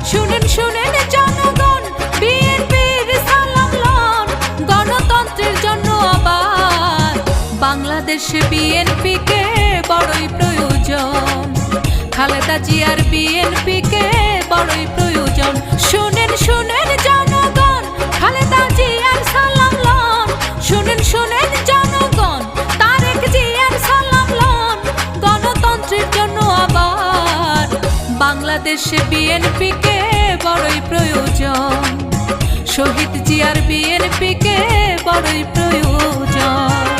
শুনেন শুনেন জনগণ, বিএনপির সালাম লন, গণতন্ত্রের জন্য আবার বাংলাদেশে বিএনপিকে বড়ই প্রয়োজন। খালেদা জিয়ার বিএনপিকে বড়ই প্রয়োজন। শুনেন শুনেন জনগণ, খালেদা জিয়ার সালাম লন, শুনেন শুনেন জনগণ, তারেক জিয়ার সালাম লন, গণতন্ত্রের জন্য আবার বাংলাদেশে বিএনপিকে বড়ই প্রয়োজন। শহীদ জিয়ার বিএনপিকে বড়ই প্রয়োজন।